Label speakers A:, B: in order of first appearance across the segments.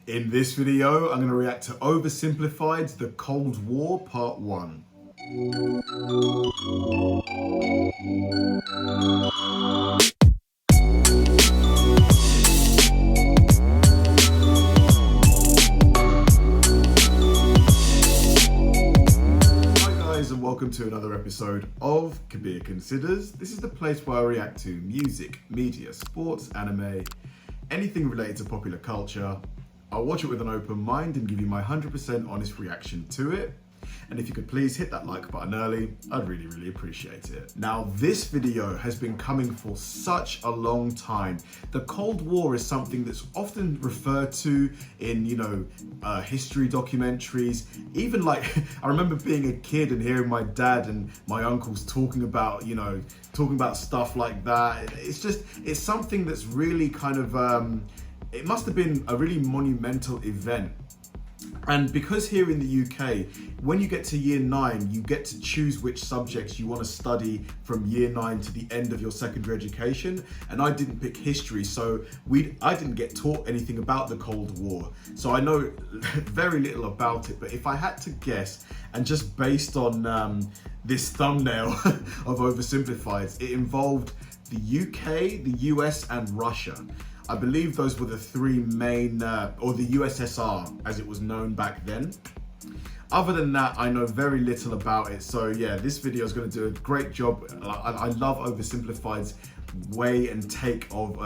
A: In this video, I'm going to react to Oversimplified's The Cold War Part 1. And welcome to another episode of Kabir Considers. This is the place where I react to music, media, sports, anime, anything related to popular culture. I'll watch it with an open mind and give you my 100% honest reaction to it. And if you could please hit that like button early, I'd really appreciate it. Now, this video has been coming for such a long time. The Cold War is something that's often referred to in, history documentaries. Even like, I remember being a kid and hearing my dad and my uncles talking about stuff like that. It's something that's really kind of, it must have been a really monumental event. And because here in the UK, when you get to year 9, you get to choose which subjects you want to study from year 9 to the end of your secondary education. And I didn't pick history, so I didn't get taught anything about the Cold War. So I know very little about it, but if I had to guess, and just based on this thumbnail of Oversimplified, it involved the UK, the US, and Russia. I believe those were the three main, or the USSR as it was known back then. Other than that, I know very little about it. So yeah, this video is going to do a great job. I love Oversimplified's way and take of,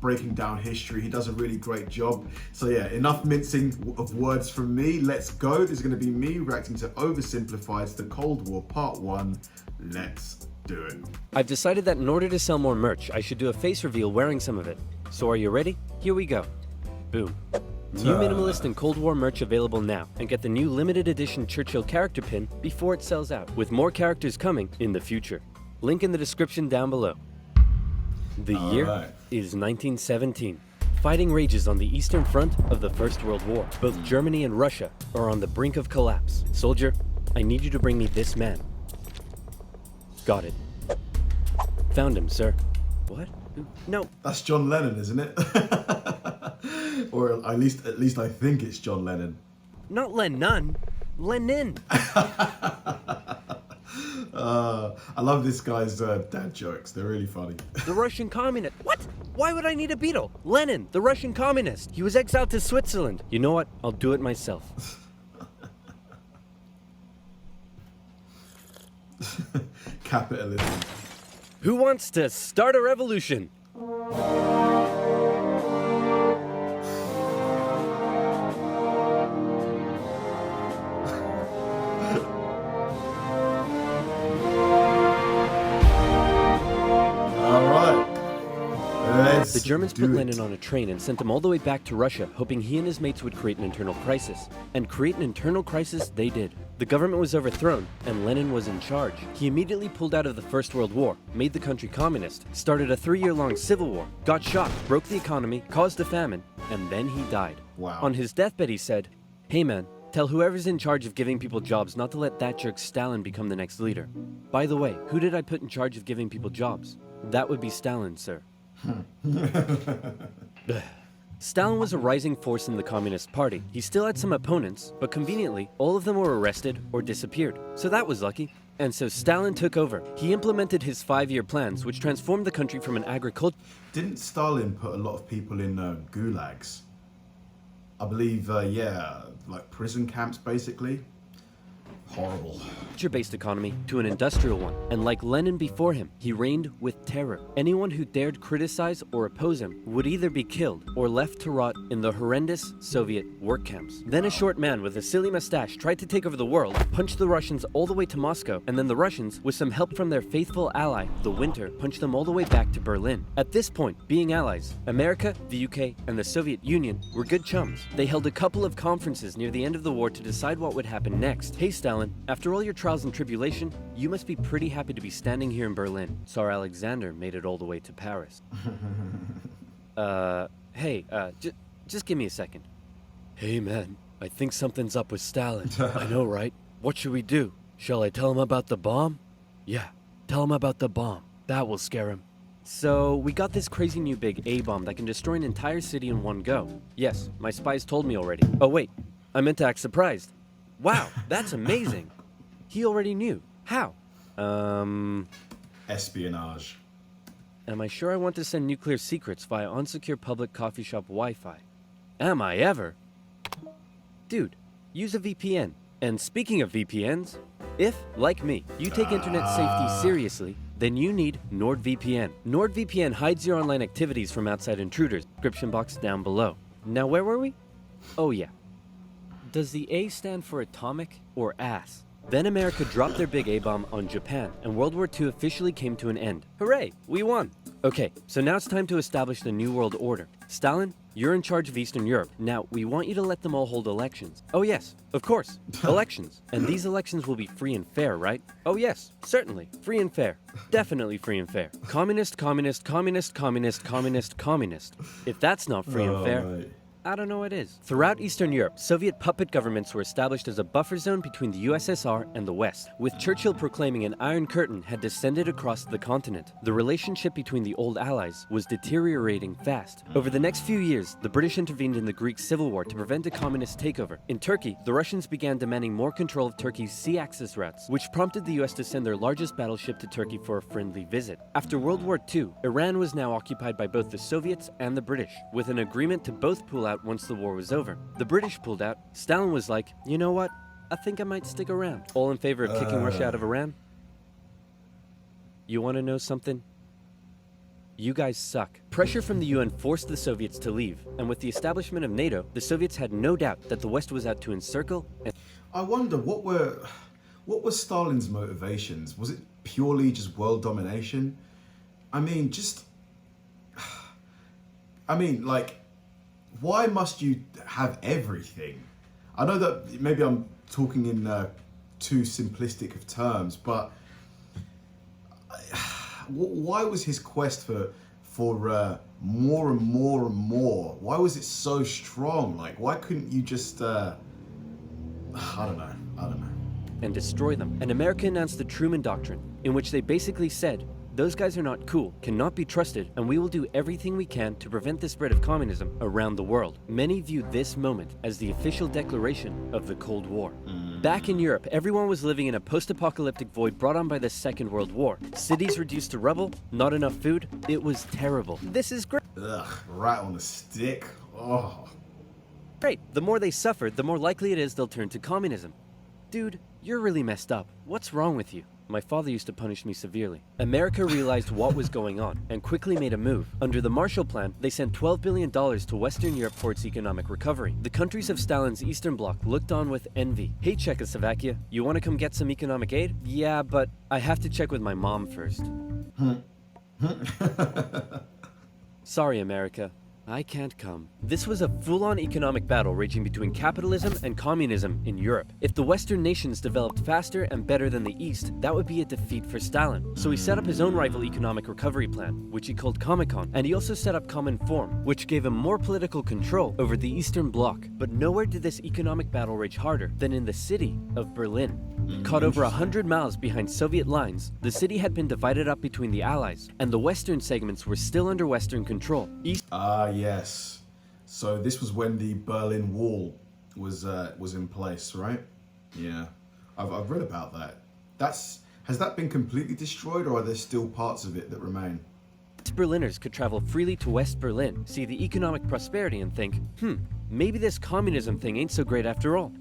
A: breaking down history. He does a really great job. So yeah, enough mincing of words from me. Let's go. This is going to be me reacting to Oversimplified's The Cold War Part 1. Let's do it.
B: I've decided that in order to sell more merch, I should do a face reveal wearing some of it. So are you ready? Here we go. Boom. New minimalist and Cold War merch available now, and get the new limited edition Churchill character pin before it sells out, with more characters coming in the future. Link in the description down below. The year is 1917. Fighting rages on the Eastern Front of the First World War. Both Germany and Russia are on the brink of collapse. Soldier, I need you to bring me this man. Got it. Found him, sir. What? No.
A: That's John Lennon, isn't it? Or at least I think it's John Lennon.
B: Not Lennon. Lenin.
A: I love this guy's dad jokes. They're really funny.
B: The Russian communist. What? Why would I need a Beatle? Lenin, the Russian communist. He was exiled to Switzerland. You know what? I'll do it myself.
A: Capitalism.
B: Who wants to start a revolution? The Germans put Lenin on a train and sent him all the way back to Russia, hoping he and his mates would create an internal crisis. And create an internal crisis they did. The government was overthrown, and Lenin was in charge. He immediately pulled out of the First World War, made the country communist, started a 3-year-long civil war, got shot, broke the economy, caused a famine, and then he died.
A: Wow.
B: On his deathbed he said, "Hey man, tell whoever's in charge of giving people jobs not to let that jerk Stalin become the next leader. By the way, who did I put in charge of giving people jobs? That would be Stalin, sir." Stalin was a rising force in the Communist Party. He still had some opponents, but conveniently, all of them were arrested or disappeared. So that was lucky. And so Stalin took over. He implemented his 5-year plans, which transformed the country from an agriculture...
A: Didn't Stalin put a lot of people in gulags? I believe, like prison camps, basically. Horrible.
B: ...based economy to an industrial one, and like Lenin before him, he reigned with terror. Anyone who dared criticize or oppose him would either be killed or left to rot in the horrendous Soviet work camps. Then a short man with a silly mustache tried to take over the world, punched the Russians all the way to Moscow, and then the Russians, with some help from their faithful ally, the Winter, punched them all the way back to Berlin. At this point, being allies, America, the UK, and the Soviet Union were good chums. They held a couple of conferences near the end of the war to decide what would happen next. Hey Stalin, after all your trials and tribulation, you must be pretty happy to be standing here in Berlin. Tsar Alexander made it all the way to Paris. Just give me a second. Hey man, I think something's up with Stalin. I know, right? What should we do? Shall I tell him about the bomb? Yeah, tell him about the bomb. That will scare him. So, we got this crazy new big A-bomb that can destroy an entire city in one go. Yes, my spies told me already. Oh wait, I meant to act surprised. Wow, that's amazing. He already knew. How?
A: Espionage.
B: Am I sure I want to send nuclear secrets via unsecure public coffee shop Wi-Fi? Am I ever? Dude, use a VPN. And speaking of VPNs, if, like me, you take internet safety seriously, then you need NordVPN. NordVPN hides your online activities from outside intruders. Description box down below. Now where were we? Oh yeah. Does the A stand for atomic or ass? Then America dropped their big A-bomb on Japan, and World War II officially came to an end. Hooray, we won! Okay, so now it's time to establish the New World Order. Stalin, you're in charge of Eastern Europe. Now, we want you to let them all hold elections. Oh yes, of course, elections. And these elections will be free and fair, right? Oh yes, certainly, free and fair. Definitely free and fair. Communist, communist, communist, communist, communist, communist. If that's not free and fair,
A: Mate.
B: I don't know what is. Throughout Eastern Europe, Soviet puppet governments were established as a buffer zone between the USSR and the West, with Churchill proclaiming an Iron Curtain had descended across the continent. The relationship between the old allies was deteriorating fast. Over the next few years, the British intervened in the Greek Civil War to prevent a communist takeover. In Turkey, the Russians began demanding more control of Turkey's sea access routes, which prompted the US to send their largest battleship to Turkey for a friendly visit. After World War II, Iran was now occupied by both the Soviets and the British, with an agreement to both pull out once the war was over. The British pulled out. Stalin was like, you know what? I think I might stick around. All in favor of kicking Russia out of Iran? You want to know something? You guys suck. Pressure from the UN forced the Soviets to leave, and with the establishment of NATO, the Soviets had no doubt that the West was out to encircle and...
A: I wonder what were Stalin's motivations? Was it purely just world domination? I mean, like, why must you have everything? I know that maybe I'm talking in too simplistic of terms, but why was his quest for more and more and more? Why was it so strong? Like, why couldn't you just? I don't know.
B: and destroy them. And America announced the Truman Doctrine, in which they basically said, those guys are not cool, cannot be trusted, and we will do everything we can to prevent the spread of communism around the world. Many viewed this moment as the official declaration of the Cold War. Back in Europe, everyone was living in a post-apocalyptic void brought on by the Second World War. Cities reduced to rubble, not enough food. It was terrible. This is great.
A: Ugh, rat on a stick. Oh.
B: Great. The more they suffered, the more likely it is they'll turn to communism. Dude, you're really messed up. What's wrong with you? My father used to punish me severely. America realized what was going on and quickly made a move. Under the Marshall Plan, they sent $12 billion to Western Europe for its economic recovery. The countries of Stalin's Eastern Bloc looked on with envy. Hey, Czechoslovakia, you want to come get some economic aid? Yeah, but I have to check with my mom first. Sorry, America. I can't come. This was a full-on economic battle raging between capitalism and communism in Europe. If the Western nations developed faster and better than the East, that would be a defeat for Stalin. So he set up his own rival economic recovery plan, which he called Comecon, and he also set up Common Form, which gave him more political control over the Eastern Bloc. But nowhere did this economic battle rage harder than in the city of Berlin. Caught over 100 miles behind Soviet lines, the city had been divided up between the Allies, and the western segments were still under Western control.
A: Yes. So this was when the Berlin Wall was in place, right? Yeah, I've read about that. Has that been completely destroyed, or are there still parts of it that remain?
B: Berliners could travel freely to West Berlin, see the economic prosperity, and think, maybe this communism thing ain't so great after all.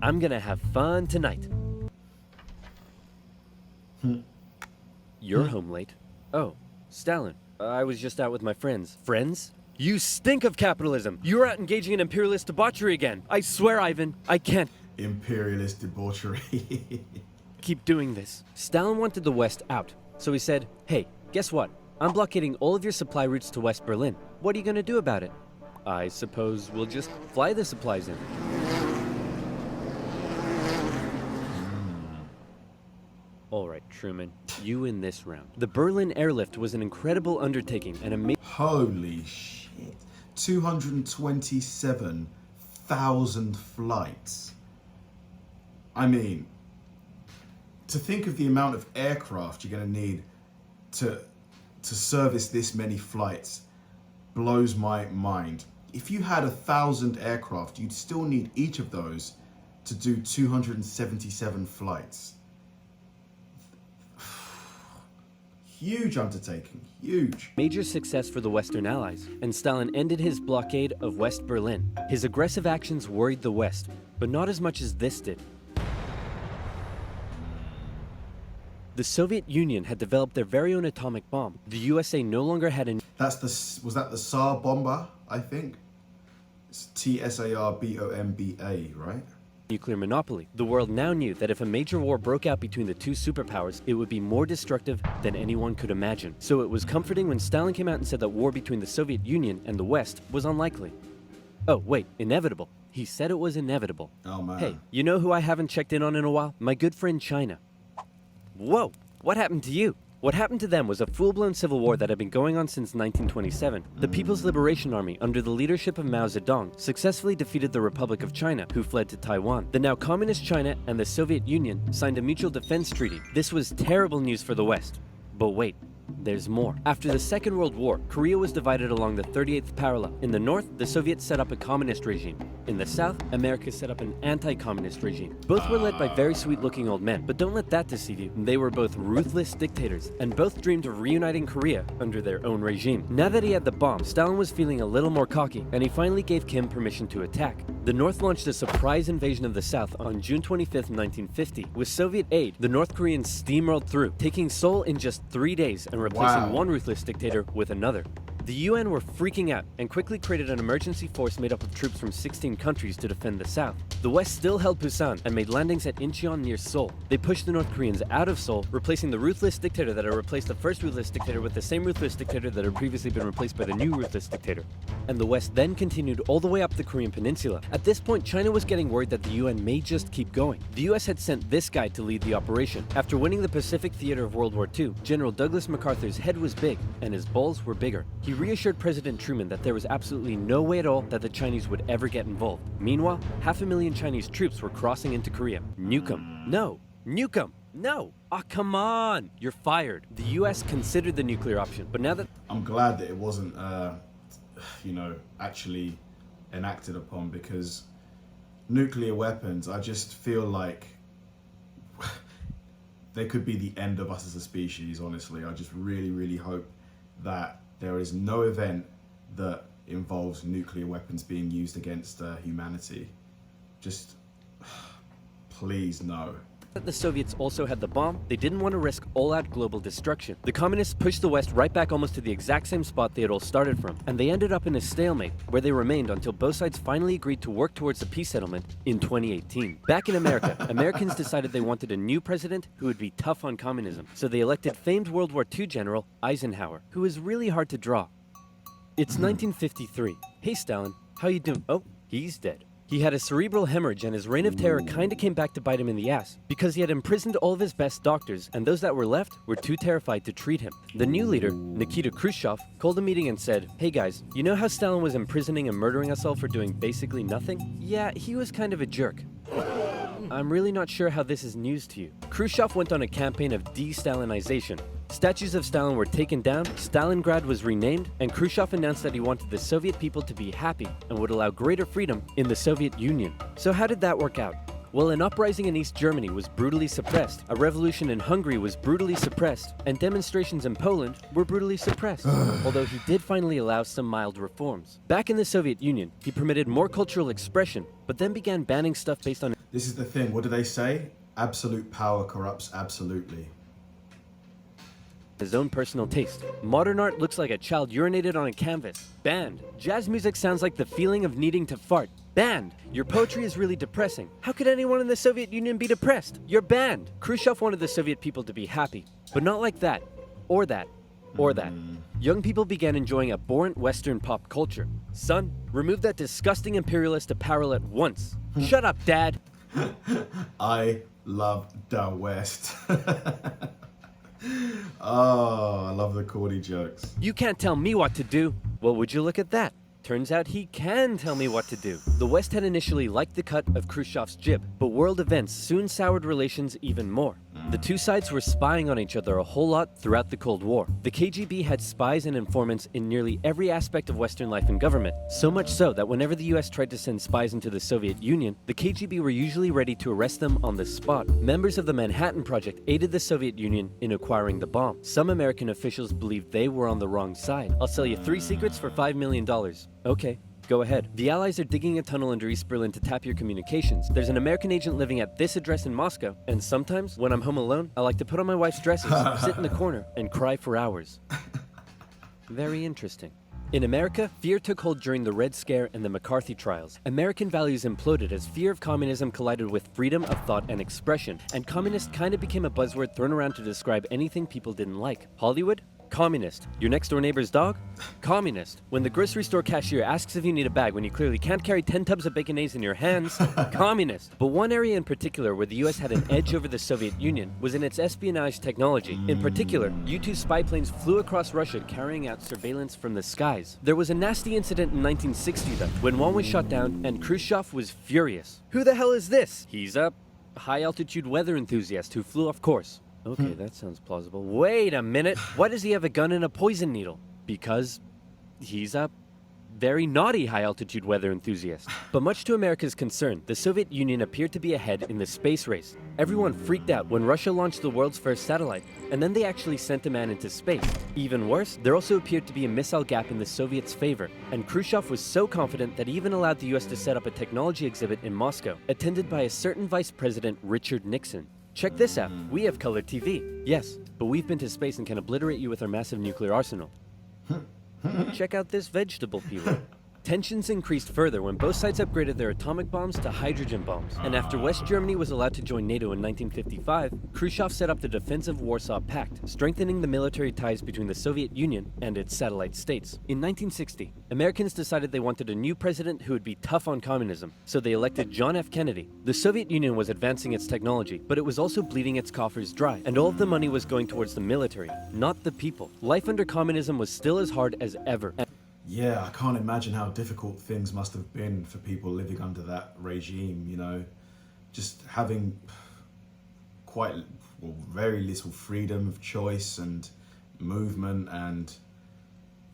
B: I'm gonna have fun tonight. You're home late. Oh, Stalin. I was just out with my friends. Friends? You stink of capitalism! You're out engaging in imperialist debauchery again! I swear, Ivan, I can't
A: Imperialist debauchery.
B: keep doing this. Stalin wanted the West out, so he said, hey, guess what? I'm blockading all of your supply routes to West Berlin. What are you gonna do about it? I suppose we'll just fly the supplies in. All right, Truman, you win this round. The Berlin airlift was an incredible undertaking and amazing.
A: Holy shit. 227,000 flights. I mean, to think of the amount of aircraft you're going to need to to service this many flights blows my mind. If you had 1,000 aircraft, you'd still need each of those to do 277 flights. Huge undertaking, huge.
B: Major success for the Western Allies, and Stalin ended his blockade of West Berlin. His aggressive actions worried the West, but not as much as this did. The Soviet Union had developed their very own atomic bomb. The USA no longer had a...
A: Was that the Tsar bomber, I think? It's Tsarbomba, right?
B: Nuclear monopoly. The world now knew that if a major war broke out between the two superpowers, it would be more destructive than anyone could imagine. So it was comforting when Stalin came out and said that war between the Soviet Union and the West was unlikely. Oh, wait, inevitable. He said it was inevitable.
A: Oh, man.
B: Hey, you know who I haven't checked in on in a while? My good friend China. Whoa, what happened to you? What happened to them was a full-blown civil war that had been going on since 1927. The People's Liberation Army, under the leadership of Mao Zedong, successfully defeated the Republic of China, who fled to Taiwan. The now communist China and the Soviet Union signed a mutual defense treaty. This was terrible news for the West. But wait. There's more. After the Second World War, Korea was divided along the 38th parallel. In the north, the Soviets set up a communist regime. In the south, America set up an anti-communist regime. Both were led by very sweet-looking old men, but don't let that deceive you. They were both ruthless dictators, and both dreamed of reuniting Korea under their own regime. Now that he had the bomb, Stalin was feeling a little more cocky, and he finally gave Kim permission to attack. The North launched a surprise invasion of the South on June 25, 1950. With Soviet aid, the North Koreans steamrolled through, taking Seoul in just 3 days and replacing one ruthless dictator with another. The UN were freaking out and quickly created an emergency force made up of troops from 16 countries to defend the South. The West still held Busan and made landings at Incheon near Seoul. They pushed the North Koreans out of Seoul, replacing the ruthless dictator that had replaced the first ruthless dictator with the same ruthless dictator that had previously been replaced by the new ruthless dictator. And the West then continued all the way up the Korean peninsula. At this point, China was getting worried that the UN may just keep going. The US had sent this guy to lead the operation. After winning the Pacific theater of World War II, General Douglas MacArthur's head was big and his balls were bigger. He reassured President Truman that there was absolutely no way at all that the Chinese would ever get involved. Meanwhile, 500,000 Chinese troops were crossing into Korea. Nuke 'em. No. Nuke 'em. No. Ah, come on. You're fired. The US considered the nuclear option, but now that...
A: I'm glad that it wasn't, actually enacted upon, because nuclear weapons, I just feel like they could be the end of us as a species, honestly. I just really, really hope that there is no event that involves nuclear weapons being used against humanity. Just, please no.
B: The Soviets also had the bomb, they didn't want to risk all-out global destruction. The communists pushed the West right back almost to the exact same spot they had all started from, and they ended up in a stalemate, where they remained until both sides finally agreed to work towards a peace settlement in 2018. Back in America, Americans decided they wanted a new president who would be tough on communism, so they elected famed World War II General Eisenhower, who was really hard to draw. It's 1953. Hey Stalin, how you doing? Oh, he's dead. He had a cerebral hemorrhage and his reign of terror kinda came back to bite him in the ass, because he had imprisoned all of his best doctors, and those that were left were too terrified to treat him. The new leader, Nikita Khrushchev, called a meeting and said, "Hey guys, you know how Stalin was imprisoning and murdering us all for doing basically nothing? Yeah, he was kind of a jerk. I'm really not sure how this is news to you." Khrushchev went on a campaign of de-Stalinization. Statues of Stalin were taken down, Stalingrad was renamed, and Khrushchev announced that he wanted the Soviet people to be happy and would allow greater freedom in the Soviet Union. So how did that work out? Well, an uprising in East Germany was brutally suppressed, a revolution in Hungary was brutally suppressed, and demonstrations in Poland were brutally suppressed, although he did finally allow some mild reforms. Back in the Soviet Union, he permitted more cultural expression, but then began banning stuff based on...
A: This is the thing, what do they say? Absolute power corrupts absolutely.
B: His own personal taste. Modern art looks like a child urinated on a canvas. Banned. Jazz music sounds like the feeling of needing to fart. Banned. Your poetry is really depressing. How could anyone in the Soviet Union be depressed? You're banned. Khrushchev wanted the Soviet people to be happy, but not like that, or that, or that. Young people began enjoying abhorrent Western pop culture. Son, remove that disgusting imperialist apparel at once. Shut up, Dad.
A: I love the West. Oh, I love the corny jokes.
B: You can't tell me what to do. Well, would you look at that? Turns out he can tell me what to do. The West had initially liked the cut of Khrushchev's jib, but world events soon soured relations even more. The two sides were spying on each other a whole lot throughout the Cold War. The KGB had spies and informants in nearly every aspect of Western life and government, so much so that whenever the US tried to send spies into the Soviet Union, the KGB were usually ready to arrest them on the spot. Members of the Manhattan Project aided the Soviet Union in acquiring the bomb. Some American officials believed they were on the wrong side. I'll sell you 3 secrets for $5 million. Okay. Go ahead. The Allies are digging a tunnel under East Berlin to tap your communications. There's an American agent living at this address in Moscow, and sometimes, when I'm home alone, I like to put on my wife's dresses, sit in the corner, and cry for hours. Very interesting. In America, fear took hold during the Red Scare and the McCarthy trials. American values imploded as fear of communism collided with freedom of thought and expression, and communist kind of became a buzzword thrown around to describe anything people didn't like. Hollywood? Communist. Your next door neighbor's dog? Communist. When the grocery store cashier asks if you need a bag when you clearly can't carry 10 tubs of baconaise in your hands? Communist. But one area in particular where the US had an edge over the Soviet Union was in its espionage technology. In particular, U-2 spy planes flew across Russia carrying out surveillance from the skies. There was a nasty incident in 1960 though, when one was shot down and Khrushchev was furious. Who the hell is this? He's a high-altitude weather enthusiast who flew off course. Okay, that sounds plausible. Wait a minute! Why does he have a gun and a poison needle? Because he's a very naughty high-altitude weather enthusiast. But much to America's concern, the Soviet Union appeared to be ahead in the space race. Everyone freaked out when Russia launched the world's first satellite, and then they actually sent a man into space. Even worse, there also appeared to be a missile gap in the Soviets' favor, and Khrushchev was so confident that he even allowed the US to set up a technology exhibit in Moscow, attended by a certain Vice President Richard Nixon. Check this out. We have color TV. Yes, but we've been to space and can obliterate you with our massive nuclear arsenal. Check out this vegetable peeler. Tensions increased further when both sides upgraded their atomic bombs to hydrogen bombs. And after West Germany was allowed to join NATO in 1955, Khrushchev set up the Defensive Warsaw Pact, strengthening the military ties between the Soviet Union and its satellite states. In 1960, Americans decided they wanted a new president who would be tough on communism, so they elected John F. Kennedy. The Soviet Union was advancing its technology, but it was also bleeding its coffers dry, and all of the money was going towards the military, not the people. Life under communism was still as hard as ever.
A: Yeah, I can't imagine how difficult things must have been for people living under that regime, you know, just having very little freedom of choice and movement, and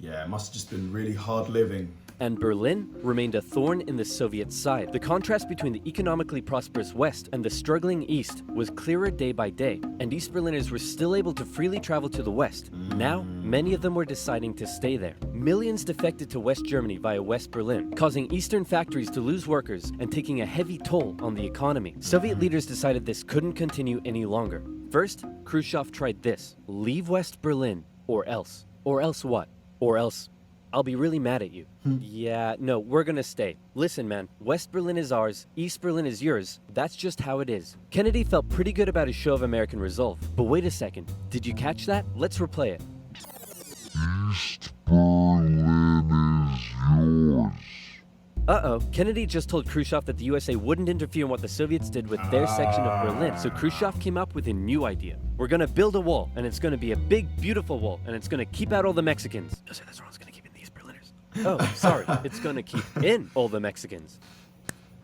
A: yeah, it must have just been really hard living.
B: And Berlin remained a thorn in the Soviet side. The contrast between the economically prosperous West and the struggling East was clearer day by day, and East Berliners were still able to freely travel to the West. Now, many of them were deciding to stay there. Millions defected to West Germany via West Berlin, causing Eastern factories to lose workers and taking a heavy toll on the economy. Soviet leaders decided this couldn't continue any longer. First, Khrushchev tried this: leave West Berlin, or else. Or else what? Or else I'll be really mad at you. Yeah, no, we're gonna stay. Listen, man, West Berlin is ours, East Berlin is yours. That's just how it is. Kennedy felt pretty good about his show of American resolve. But wait a second, did you catch that? Let's replay it.
C: East Berlin is yours.
B: Uh-oh, Kennedy just told Khrushchev that the USA wouldn't interfere in what the Soviets did with their section of Berlin. So Khrushchev came up with a new idea. We're gonna build a wall, and it's gonna be a big, beautiful wall, and it's gonna keep out all the Mexicans. No, sir, that's wrong. It's gonna keep in these Berliners. Oh, sorry. It's gonna keep in all the Mexicans.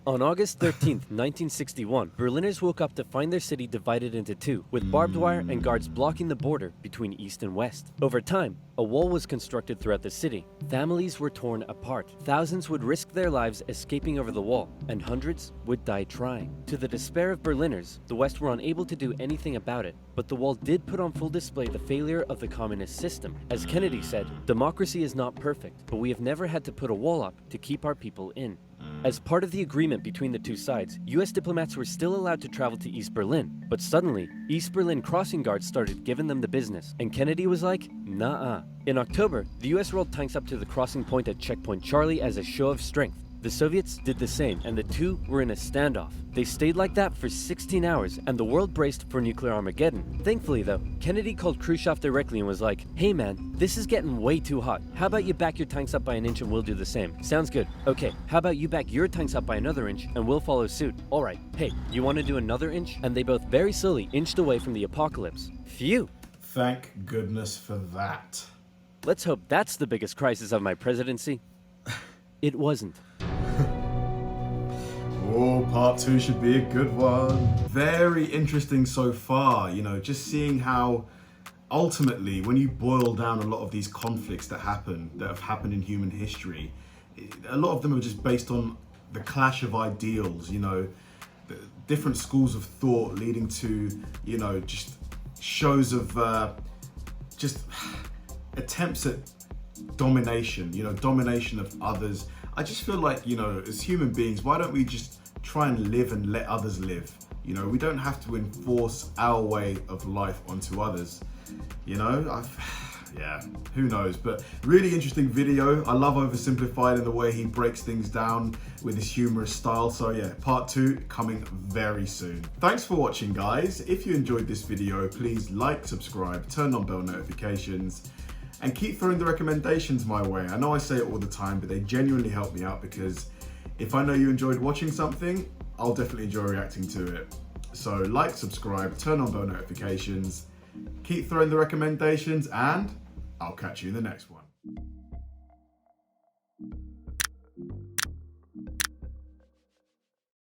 B: On August 13th, 1961, Berliners woke up to find their city divided into two, with barbed wire and guards blocking the border between East and West. Over time, a wall was constructed throughout the city. Families were torn apart. Thousands would risk their lives escaping over the wall, and hundreds would die trying. To the despair of Berliners, the West were unable to do anything about it, but the wall did put on full display the failure of the communist system. As Kennedy said, democracy is not perfect, but we have never had to put a wall up to keep our people in. As part of the agreement between the two sides, US diplomats were still allowed to travel to East Berlin, but suddenly, East Berlin crossing guards started giving them the business, and Kennedy was like, nah-uh. In October, the US rolled tanks up to the crossing point at Checkpoint Charlie as a show of strength. The Soviets did the same, and the two were in a standoff. They stayed like that for 16 hours, and the world braced for nuclear Armageddon. Thankfully though, Kennedy called Khrushchev directly and was like, hey man, this is getting way too hot. How about you back your tanks up by an inch and we'll do the same? Sounds good. Okay, how about you back your tanks up by another inch and we'll follow suit? Alright, hey, you want to do another inch? And they both very slowly inched away from the apocalypse. Phew!
A: Thank goodness for that.
B: Let's hope that's the biggest crisis of my presidency. It wasn't.
A: All Part 2 should be a good one. Very interesting so far, you know, just seeing how ultimately, when you boil down a lot of these conflicts that have happened in human history, a lot of them are just based on the clash of ideals, you know, different schools of thought leading to, you know, just shows of just attempts at domination, you know, domination of others. I just feel like, you know, as human beings, why don't we just try and live and let others live? You know, we don't have to enforce our way of life onto others. You know, yeah, who knows? But really interesting video. I love Oversimplified in the way he breaks things down with his humorous style. So yeah, part 2 coming very soon. Thanks for watching, guys. If you enjoyed this video, please like, subscribe, turn on bell notifications, and keep throwing the recommendations my way. I know I say it all the time, but they genuinely help me out, because if I know you enjoyed watching something, I'll definitely enjoy reacting to it. So like, subscribe, turn on bell notifications, keep throwing the recommendations, and I'll catch you in the next one.